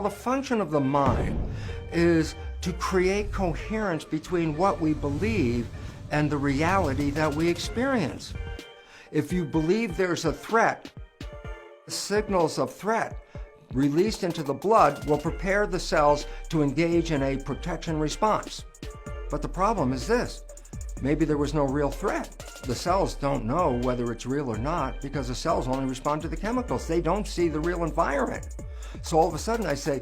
the function of the mind is to create coherence between what we believe and the reality that we experience. If you believe there's a threat, signals of threat released into the blood will prepare the cells to engage in a protection response. But the problem is this: maybe there was no real threat. The cells don't know whether it's real or not because the cells only respond to the chemicals. They don't see the real environment. So all of a sudden I say,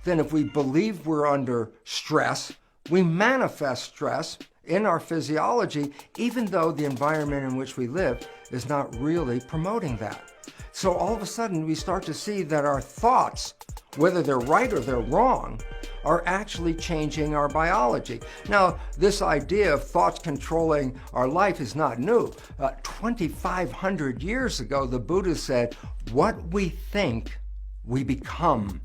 then if we believe we're under stress, we manifest stress in our physiology, even though the environment in which we live is not really promoting that. So all of a sudden we start to see that our thoughts, whether they're right or they're wrong, are actually changing our biology. Now, this idea of thoughts controlling our life is not new. 2,500 years ago, the Buddha said, what we think, we become.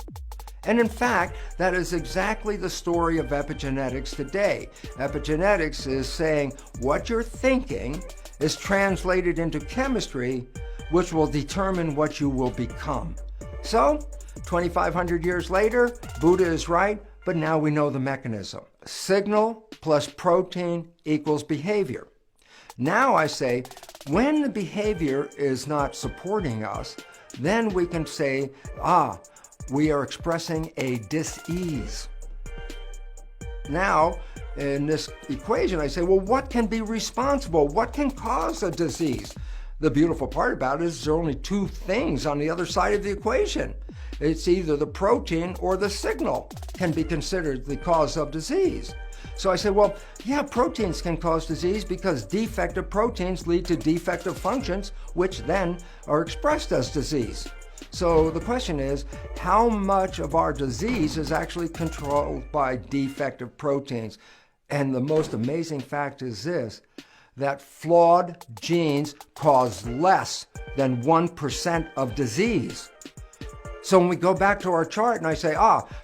And in fact, that is exactly the story of epigenetics today. Epigenetics is saying what you're thinking is translated into chemistry, which will determine what you will become. So, 2,500 years later, Buddha is right, but now we know the mechanism. Signal plus protein equals behavior. Now I say, when the behavior is not supporting us, then we can say, we are expressing a dis-ease. Now, in this equation, I say, well, what can be responsible? What can cause a disease? The beautiful part about it is there are only two things on the other side of the equation. It's either the protein or the signal can be considered the cause of disease. So I say, well, yeah, proteins can cause disease because defective proteins lead to defective functions, which then are expressed as disease. So the question is, how much of our disease is actually controlled by defective proteins? And the most amazing fact is this, that flawed genes cause less than 1% of disease. So when we go back to our chart and I say,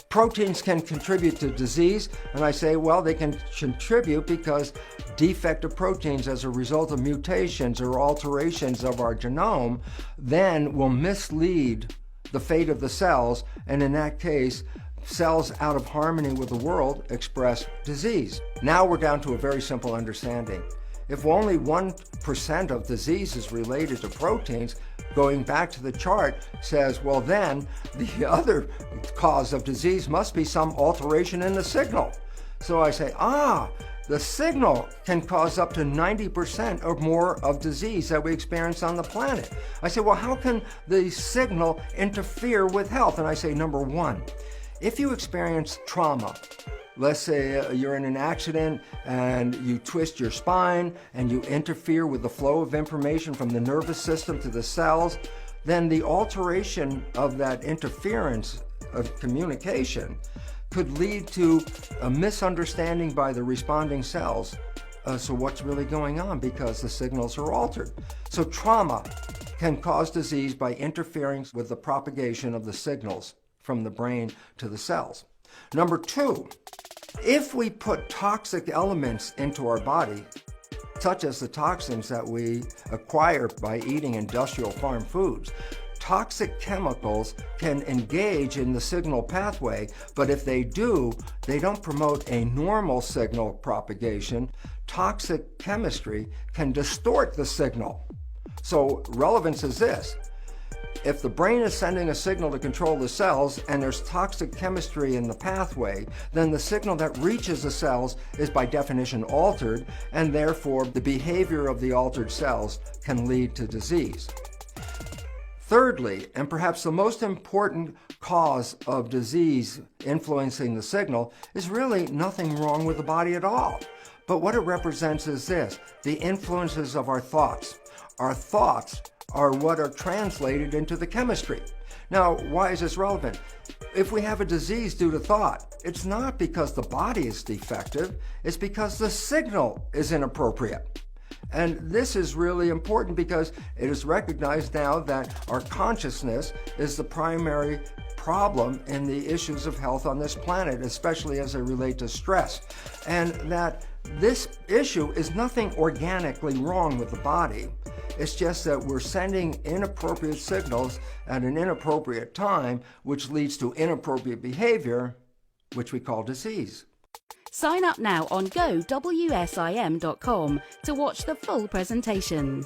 proteins can contribute to disease, and I say, well, they can contribute because defective proteins as a result of mutations or alterations of our genome then will mislead the fate of the cells, and in that case, cells out of harmony with the world express disease. Now we're down to a very simple understanding. If only 1% of disease is related to proteins, going back to the chart says, well then, the other cause of disease must be some alteration in the signal. So I say, the signal can cause up to 90% or more of disease that we experience on the planet. I say, well, how can the signal interfere with health? And I say, number one, if you experience trauma, let's say you're in an accident and you twist your spine and you interfere with the flow of information from the nervous system to the cells, then the alteration of that interference of communication could lead to a misunderstanding by the responding cells. So what's really going on because the signals are altered? So trauma can cause disease by interfering with the propagation of the signals from the brain to the cells. Number two, if we put toxic elements into our body, such as the toxins that we acquire by eating industrial farm foods, toxic chemicals can engage in the signal pathway, but if they do, they don't promote a normal signal propagation. Toxic chemistry can distort the signal. So relevance is this. If the brain is sending a signal to control the cells and there's toxic chemistry in the pathway, then the signal that reaches the cells is by definition altered, and therefore the behavior of the altered cells can lead to disease. Thirdly, and perhaps the most important cause of disease influencing the signal, is really nothing wrong with the body at all. But what it represents is this, the influences of our thoughts. Our thoughts are what are translated into the chemistry. Now, why is this relevant? If we have a disease due to thought, it's not because the body is defective, it's because the signal is inappropriate. And this is really important because it is recognized now that our consciousness is the primary problem in the issues of health on this planet, especially as they relate to stress. And that this issue is nothing organically wrong with the body. It's just that we're sending inappropriate signals at an inappropriate time, which leads to inappropriate behavior, which we call disease. Sign up now on gowsim.com to watch the full presentation.